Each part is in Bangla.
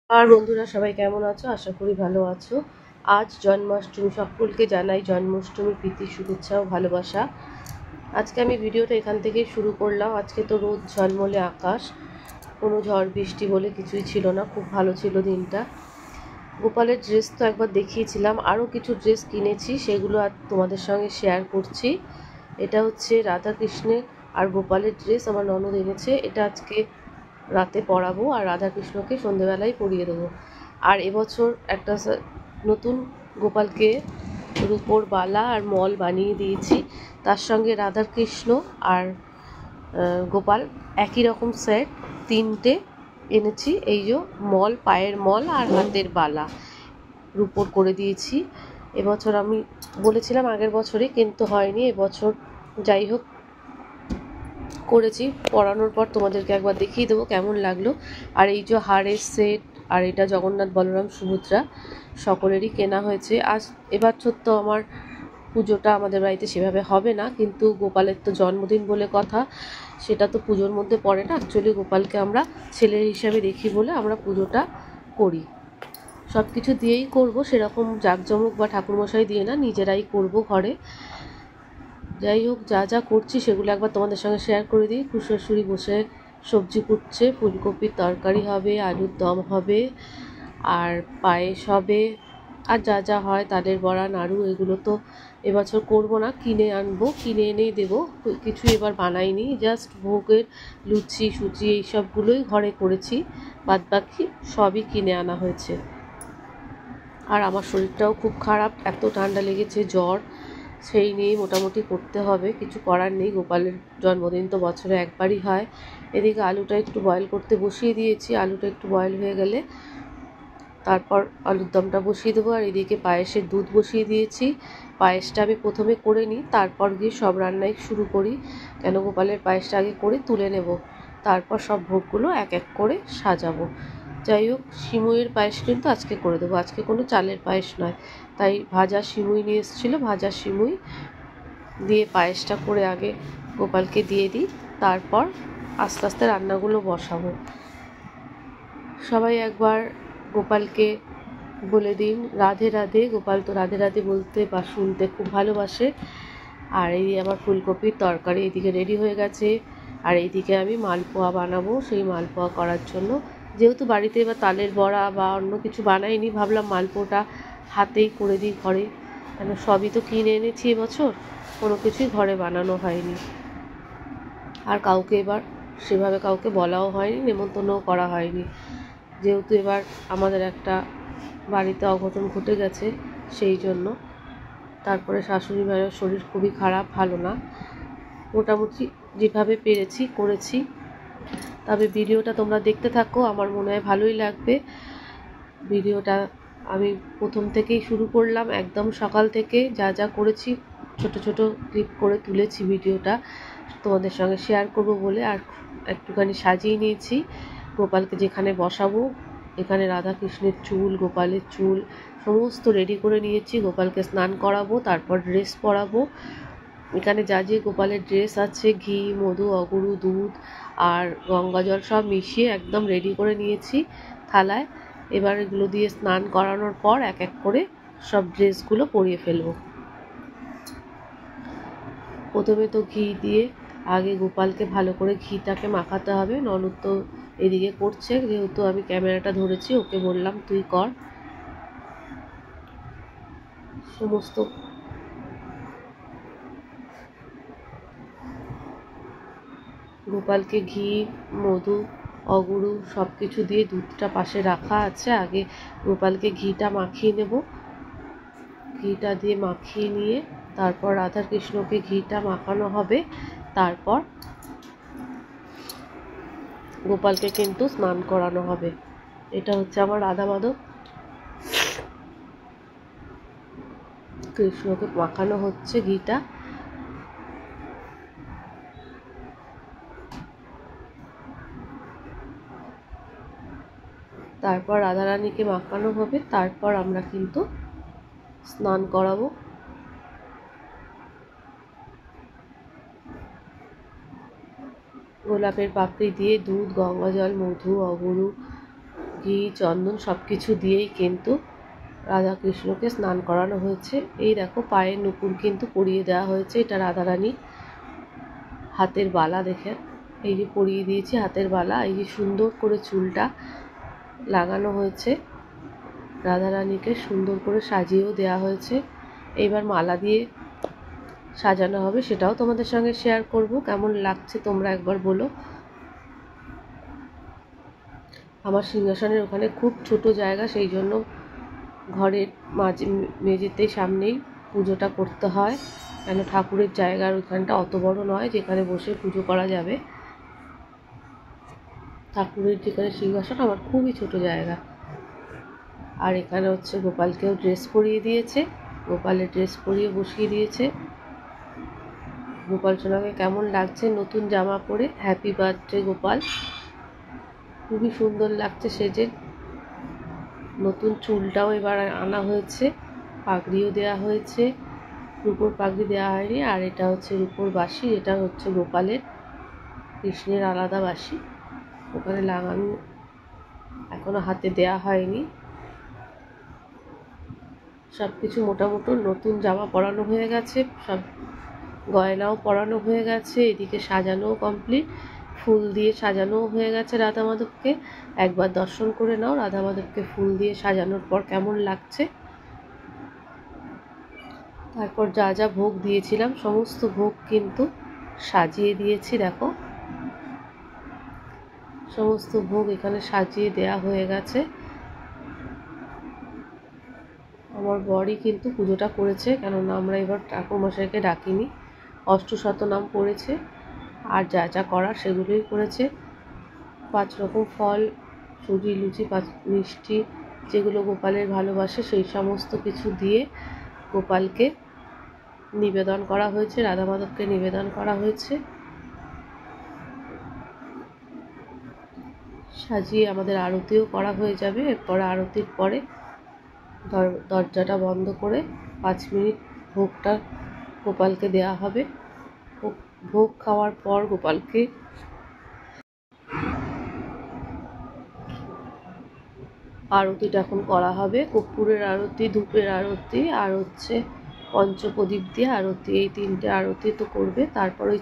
আর বন্ধুরা সবাই কেমন আছো? আশা করি ভালো আছো। আজ জন্মাষ্টমী, সকলকে জানাই জন্মাষ্টমীর প্রীতি, শুভেচ্ছা ও ভালোবাসা। আজকে আমি ভিডিওটা এখান থেকেই শুরু করলাম। আজকে তো রোদ ঝলমলে আকাশ, কোনো ঝড় বৃষ্টি বলে কিছুই ছিল না, খুব ভালো ছিল দিনটা। গোপালের ড্রেস তো একবার দেখিয়েছিলাম, আরও কিছু ড্রেস কিনেছি, সেগুলো আর তোমাদের সঙ্গে শেয়ার করছি। এটা হচ্ছে রাধাকৃষ্ণের আর গোপালের ড্রেস, আমার ননদ এনেছে। এটা আজকে রাতে পরাবো আর রাধাকৃষ্ণকে সন্ধেবেলায় পরিয়ে দেবো। আর এবছর একটা নতুন গোপালকে রূপোর বালা আর মল বানিয়ে দিয়েছি। তার সঙ্গে রাধাকৃষ্ণ আর গোপাল একই রকম সেট তিনটে এনেছি। এই যে মল, পায়ের মল আর হাতের বালা রূপোর করে দিয়েছি। এবছর আমি বলেছিলাম আগের বছরে, কিন্তু হয়নি এবছর। যাই হোক, করেছি। পরানোর পর তোমাদেরকে একবার দেখিয়ে দেবো কেমন লাগলো। আর এই যে হারের সেট, আর এটা জগন্নাথ বলরাম সুভদ্রা সকলেরই কেনা হয়েছে। আজ এবছর তো আমার পুজোটা আমাদের বাড়িতে সেভাবে হবে না, কিন্তু গোপালের তো জন্মদিন বলে কথা, সেটা তো পুজোর মধ্যে পড়ে না। অ্যাকচুয়ালি গোপালকে আমরা ছেলে হিসাবে দেখি বলে আমরা পুজোটা করি। সব কিছু দিয়েই করব, সেরকম জাঁকজমক বা ঠাকুরমশাই দিয়ে না, নিজেরাই করব ঘরে। যাই হোক, যা যা করছি সেগুলো একবার তোমাদের সঙ্গে শেয়ার করে দিই। শাশুড়ি বসে সবজি কুটছে, ফুলকপির তরকারি হবে, আলুর দম হবে, আর পায়েস হবে, আর যা যা হয় তালের বড়া, নাড়ু, এগুলো তো এবছর করব না, কিনে আনবো, কিনে এনেই দেবো। কিছু এবার বানাইনি, জাস্ট ভোগের লুচি সুচি এইসবগুলোই ঘরে করেছি, বাদবাকি সবই কিনে আনা হয়েছে। আর আমার শরীরটাও খুব খারাপ, এত ঠান্ডা লেগেছে, জ্বর, সেই নিয়েই মোটামুটি করতে হবে, কিছু করার নেই। গোপালের জন্মদিন তো বছরে একবারই হয়। এদিকে আলুটা একটু বয়েল করতে বসিয়ে দিয়েছি, আলুটা একটু বয়েল হয়ে গেলে তারপর আলুর দমটা বসিয়ে দেবো। আর এদিকে পায়েসের দুধ বসিয়ে দিয়েছি। পায়েসটা আমি প্রথমে করে নিই, তারপর গিয়ে সব রান্নাই শুরু করি, কেন গোপালের পায়েসটা আগে করে তুলে নেব, তারপর সব ভোগগুলো এক এক করে সাজাবো। যাই হোক, সিমুইয়ের পায়েস কিন্তু আজকে করে দেবো, আজকে কোনো চালের পায়েস নয়। তাই ভাজা সিমুই নিয়ে এসেছিলো, ভাজা সিমুই দিয়ে পায়েসটা করে আগে গোপালকে দিয়ে দিই, তারপর আস্তে আস্তে রান্নাগুলো বসাবো। সবাই একবার গোপালকে বলে দিন রাধে রাধে। গোপাল তো রাধে রাধে বলতে বা শুনতে খুব ভালোবাসে। আর এই আমার ফুলকপির তরকারি এদিকে রেডি হয়ে গেছে। আর এইদিকে আমি মালপোয়া বানাবো। সেই মালপোয়া করার জন্য, যেহেতু বাড়িতে এবার তালের বড়া বা অন্য কিছু বানাইনি, ভাবলাম মালপোয়াটা হাতেই করে দিই ঘরে, কেন সবই তো কিনে এনেছি এবছর, কোনো কিছুই ঘরে বানানো হয়নি। আর কাউকে এবার সেভাবে কাউকে বলাও হয়নি, নেমন্তন্নও করা হয়নি, যেহেতু এবার আমাদের একটা বাড়িতে অঘটন ঘটে গেছে, সেই জন্য। তারপরে শাশুড়ি মায়ের শরীর খুবই খারাপ, ভালো না। মোটামুটি যেভাবে পেরেছি করেছি। তবে ভিডিওটা তোমরা দেখতে থাকো, আমার মনে হয় ভালোই লাগবে। ভিডিওটা আমি প্রথম থেকেই শুরু করলাম, একদম সকাল থেকে যা যা করেছি ছোট ছোট ক্লিপ করে তুলেছি, ভিডিওটা তোমাদের সঙ্গে শেয়ার করব বলে। আর একটুখানি সাজিয়ে নিয়েছি গোপালকে, যেখানে বসাবো, এখানে রাধাকৃষ্ণের চুল, গোপালের চুল সমস্ত রেডি করে নিয়েছি। গোপালকে স্নান করাবো, তারপর ড্রেস পরাবো। এখানে যা যে গোপালের ড্রেস আছে, ঘি, মধু, অগুরু, দুধ আর গঙ্গা জল সব মিশিয়ে একদম রেডি করে নিয়েছি থালায়। এবার এগুলো দিয়ে স্নান করানোর পর এক এক করে সব ড্রেসগুলো পরিয়ে ফেলবো। প্রথমে তো ঘি দিয়ে আগে গোপালকে ভালো করে ঘিটাকে মাখাতে হবে। ননদ তো এদিকে করছে, যেহেতু আমি ক্যামেরাটা ধরেছি, ওকে বললাম তুই কর। সমস্ত গোপালকে ঘি, মধু, অগুরু সব কিছু দিয়ে, দুধটা পাশে রাখা আছে, আগে গোপালকে ঘিটা মাখিয়ে নেব। ঘিটা দিয়ে মাখিয়ে নিয়ে তারপর রাধাকৃষ্ণকে ঘিটা মাখানো হবে, তারপর গোপালকে কিন্তু স্নান করানো হবে। এটা হচ্ছে আমার রাধা মাধব, কৃষ্ণকে মাখানো হচ্ছে ঘিটা। তারপর রাধারানীকে মাখানো হবে, তারপর আমরা কিন্তু স্নান করাবো। গোলাপের পাপড়ি দিয়ে দুধ, গঙ্গা জল, মধু, অগুরু ঘি চন্দন সব কিছু দিয়েই কিন্তু রাধাকৃষ্ণকে স্নান করানো হয়েছে। এই দেখো পায়ের নুপুর কিন্তু পরিয়ে দেওয়া হয়েছে, এটা রাধারানী হাতের বালা দেখে এই যে পরিয়ে দিয়েছি হাতের বালা। এই যে সুন্দর করে চুলটা লাগানো হয়েছে, রাধারানীকে সুন্দর করে সাজিয়েও দেওয়া হয়েছে। এইবার মালা দিয়ে সাজানো হবে, সেটাও তোমাদের সঙ্গে শেয়ার করব। কেমন লাগছে তোমরা একবার বলো। আমার সিংহাসনের ওখানে খুব ছোট জায়গা, সেই জন্য ঘরের মেঝেতেই সামনেই পুজোটা করতে হয়, কেন ঠাকুরের জায়গার ওইখানটা অত বড় নয় যেখানে বসে পুজো করা যাবে। ঠাকুরের যেখানে সিংহাসন আমার খুবই ছোট জায়গা। আর এখানে হচ্ছে গোপালকেও ড্রেস পরিয়ে দিয়েছে, গোপালের ড্রেস পরিয়ে বসিয়ে দিয়েছে। গোপাল সোনাকে কেমন লাগছে নতুন জামা পরে, হ্যাপি বার্থডে গোপাল। খুবই সুন্দর লাগছে সেজে। নতুন চুলটাও এবার আনা হয়েছে, পাগড়িও দেওয়া হয়েছে, রূপোর পাগড়ি দেওয়া হয়নি। আর এটা হচ্ছে রূপোর বাঁশি, এটা হচ্ছে গোপালের, কৃষ্ণের আলাদা বাঁশি, ওখানে লাগানো এখনো হাতে দেয়া হয়নি। সব কিছু মোটামুটি নতুন জামা পরানো হয়ে গেছে, সব গয়নাও পরানো হয়ে গেছে, এদিকে সাজানোও কমপ্লিট, ফুল দিয়ে সাজানোও হয়ে গেছে রাধা মাধবকে। একবার দর্শন করে নাও রাধা মাধবকে ফুল দিয়ে সাজানোর পর কেমন লাগছে। তারপর যা যা ভোগ দিয়েছিলাম সমস্ত ভোগ কিন্তু সাজিয়ে দিয়েছি। দেখো সমস্ত ভোগ এখানে সাজিয়ে দেয়া হয়ে গেছে। আমার বরই কিন্তু পুজোটা করেছে, কেননা আমরা এবার ঠাকুরমশাইকে ডাকিনি। অষ্টশতনাম পড়েছে, আর যা যা করার সেগুলোই করেছে। 5 রকম ফল, সুজি, লুচি, মিষ্টি, যেগুলো গোপালের ভালোবাসে সেই সমস্ত কিছু দিয়ে গোপালকে নিবেদন করা হয়েছে, রাধা মাধবকে নিবেদন করা হয়েছে। সাজিয়ে আমাদের আরতিও করা হয়ে যাবে। এরপরে আরতির পরে দরজাটা বন্ধ করে 5 মিনিট ভোগটা গোপালকে দেয়া হবে। ভোগ খাওয়ার পর গোপালকে আরতিটা এখন করা হবে। কর্পূরের আরতি, ধূপের আরতি, আর হচ্ছে পঞ্চপ্রদীপ দিয়ে আরতি, এই 3টে আরতি তো করবে। তারপর ওই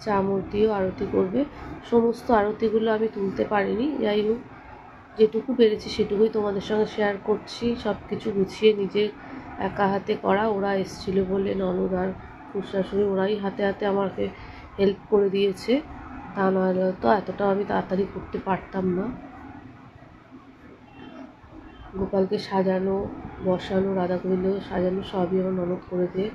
চামর দিয়েও আরতি করবে। সমস্ত আরতিগুলো আমি তুলতে পারিনি, যাই হোক যেটুকু পেরেছি সেটুকুই তোমাদের সঙ্গে শেয়ার করছি। সব কিছু গুছিয়ে নিজে একা হাতে করা, ওরা এসেছিল বলে ননদ আর শ্বশুর, ওরাই হাতে হাতে আমাকে হেল্প করে দিয়েছে, তা নাহলে তো এতটাও আমি তাড়াতাড়ি করতে পারতাম না। গোপালকে সাজানো, বসানো, রাধা গোবিন্দ সাজানো সবই আমার ননদ করে দিয়ে,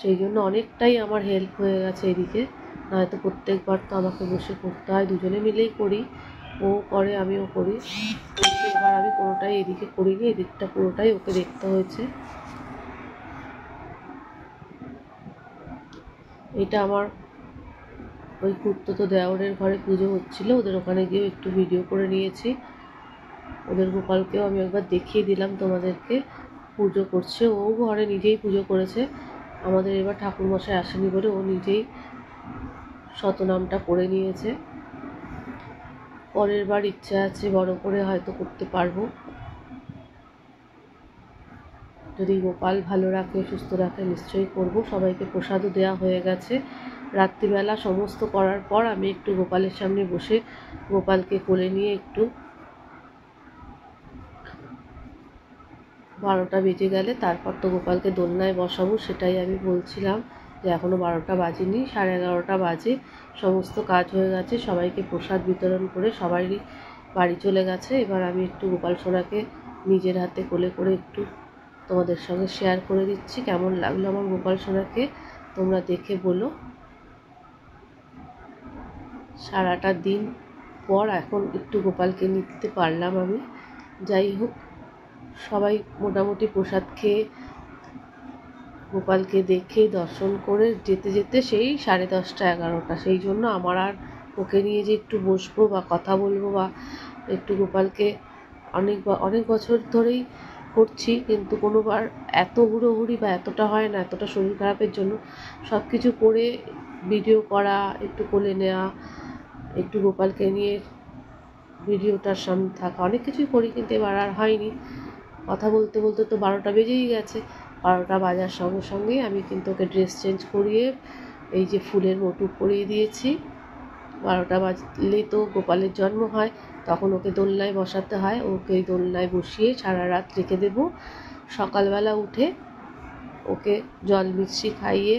সেই জন্য অনেকটাই আমার হেল্প হয়ে গেছে এদিকে। নয়তো প্রত্যেকবার তো আমাকে বসে করতে হয়, দুজনে মিলেই করি, ও করে আমিও করি। এবার আমি কোনোটাই এদিকে করিনি, এদিকটা পুরোটাই ওকে দেখতে হয়েছে। এটা আমার ওই খুড়তুতো দেওরের ঘরে পুজো হচ্ছিল, ওদের ওখানে গিয়েও একটু ভিডিও করে নিয়েছি। ওদের গোপালকেও আমি একবার দেখিয়ে দিলাম তোমাদেরকে, পুজো করছে ও ঘরে, নিজেই পুজো করেছে। আমাদের এবার ঠাকুরমশাই আসেনি বলে ও নিজেই শতনামটা করে নিয়েছে। পরের বার ইচ্ছা আছে বড় করে হয়তো করতে পারবো, যদি গোপাল ভালো রাখে সুস্থ রাখে নিশ্চয়ই করব। সবাইকে প্রসাদও দেওয়া হয়ে গেছে। রাত্রিবেলা সমস্ত করার পর আমি একটু গোপালের সামনে বসে গোপালকে কোলে নিয়ে একটু 12টা বেজে গেলে তারপর তো গোপালকে দোলনায় বসাবো, সেটাই আমি বলছিলাম যে এখনও 12টা বাজেনি, 11:30 বাজে। সমস্ত কাজ হয়ে গেছে, সবাইকে প্রসাদ বিতরণ করে সবারই বাড়ি চলে গেছে। এবার আমি একটু গোপাল সোনাকে নিজের হাতে কোলে করে একটু তোমাদের সঙ্গে শেয়ার করে দিচ্ছি। কেমন লাগলো আমার গোপাল সোনাকে তোমরা দেখে বলো। সারাটা দিন পর এখন একটু গোপালকে নিতে পারলাম আমি। যাই হোক, সবাই মোটামুটি প্রসাদ খেয়ে গোপালকে দেখে দর্শন করে যেতে যেতে সেই 10:30 11টা। সেই জন্য আমার আর ওকে নিয়ে যে একটু বসবো বা কথা বলবো বা একটু গোপালকে অনেক বছর ধরেই করছি, কিন্তু কোনোবার এত হুড়োহুড়ি বা এতটা হয় না, এতটা শরীর খারাপের জন্য। সব কিছু করে ভিডিও করা, একটু কোলে নেওয়া, একটু গোপালকে নিয়ে ভিডিওটার সামনে থাকা, অনেক কিছুই করি, কিন্তু এবার আর হয়নি। কথা বলতে বলতে তো 12টা বেজেই গেছে। 12টা বাজার সঙ্গে সঙ্গেই আমি কিন্তু ওকে ড্রেস চেঞ্জ করিয়ে এই যে ফুলের মোটু পরিয়ে দিয়েছি। 12টা বাজলে তো গোপালের জন্ম হয়, তখন ওকে দোলনায় বসাতে হয়। ওকে দোলনায় বসিয়ে সারা রাত রেখে দেব। সকালবেলা উঠে ওকে জল মিষ্টি খাইয়ে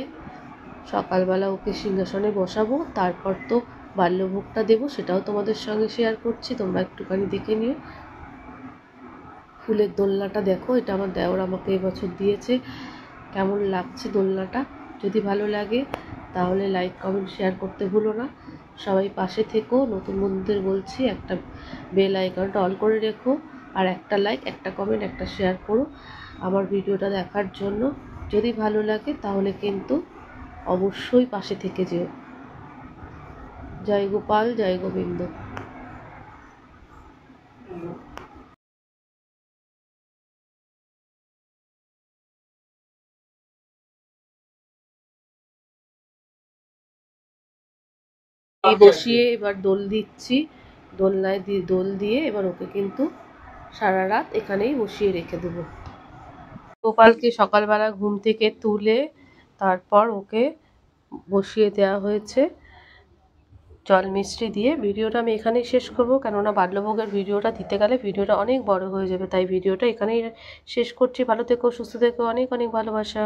সকালবেলা ওকে সিংহাসনে বসাবো। তারপর তো বাল্যভোগটা দেবো, সেটাও তোমাদের সঙ্গে শেয়ার করছি, তোমরা একটুখানি দেখে নিও। ফুলের দোলনাটা দেখো, এটা আমার দেওর আমাকে এবছর দিয়েছে। কেমন লাগছে দোলনাটা? যদি ভালো লাগে তাহলে লাইক কমেন্ট শেয়ার করতে ভুলো না। সবাই পাশে থেকো। নতুন বন্ধুদের বলছি, একটা বেল আইকনটা অল করে রেখো, আর একটা লাইক, একটা কমেন্ট, একটা শেয়ার করো আমার ভিডিওটা দেখার জন্য। যদি ভালো লাগে তাহলে কিন্তু অবশ্যই পাশে থেকে যেও। জয় গোপাল, জয় গোবিন্দ। এই বসিয়ে এবার দোল দিচ্ছি। দোলনায় দোল দিয়ে এবার ওকে কিন্তু সারা রাত এখানেই বসিয়ে রেখে দেবো। গোপালকে সকালবেলা ঘুম থেকে তুলে তারপর ওকে বসিয়ে দেওয়া হয়েছে জল মিষ্টি দিয়ে। ভিডিওটা আমি এখানেই শেষ করবো, কেননা বাল্যভোগের ভিডিওটা দিতে গেলে ভিডিওটা অনেক বড় হয়ে যাবে, তাই ভিডিওটা এখানেই শেষ করছি। ভালো থেকো, সুস্থ থেকো, অনেক অনেক ভালোবাসা।